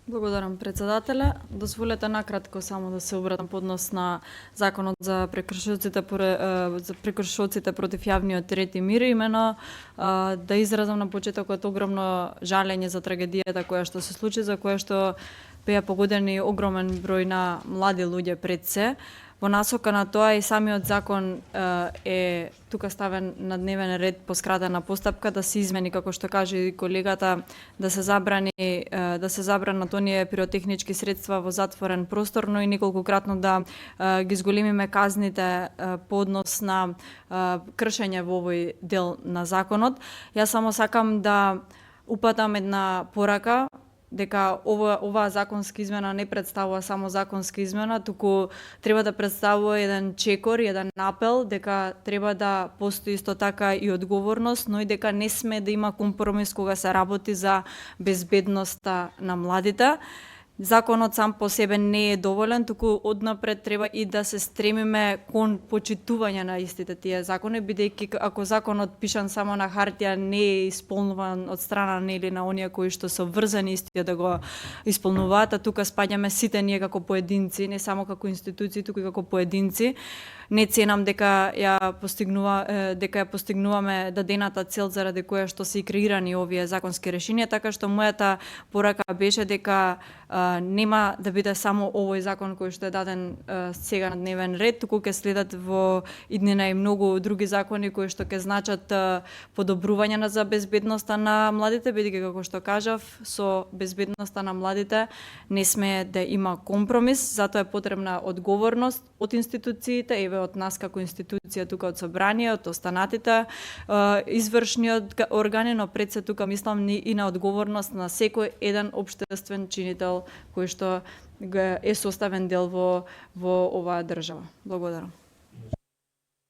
Благодарам, председателе. Дозволете накратко само да се обратам по однос на Законот за прекршоците против јавниот ред и мир, имено да изразам на почетокот огромно жалење за трагедијата која што се случи, за која што беа погодени огромен број на млади луѓе пред се. Во насока на тоа и самиот закон е тука ставен на дневен ред по скратена постапка да се измени, како што каже и колегата, да се забранат оние пиротехнички средства во затворен простор, но и неколкократно да ги зголемиме казните по однос на кршење во овој дел на законот. Јас само сакам да упатам една порака дека оваа законска измена не представува само законска измена, туку треба да представува еден чекор, еден апел дека треба да постои исто така и одговорност, но и дека не сме да има компромис кога се работи за безбедноста на младите. Законот сам по себе не е доволен, туку однапред треба и да се стремиме кон почитување на истите тие закони, бидејќи ако законот пишан само на хартија не е исполнуван од страна или на оние кои што се врзани истите да го исполнуваат, а тука спаѓаме сите ние како поединци, не само како институции, туку и како поединци. Не ценам дека ја постигнуваме дадената цел заради која што се креирани овие законски решенија, така што мојата порака беше дека нема да биде само овој закон кој што е даден сега на дневен ред, туку ќе следат во иднина и многу други закони кои што ќе значат подобрување за безбедноста на младите, бидејќи како што кажав, со безбедноста на младите не сме да има компромис, затоа е потребна одговорност од институциите, еве од нас како институција тука од собранието, од останатите извршниот органи, но пред се тука мислам и на одговорност на секој еден општествен чинител кој што е составен дел во оваа држава. Благодарам.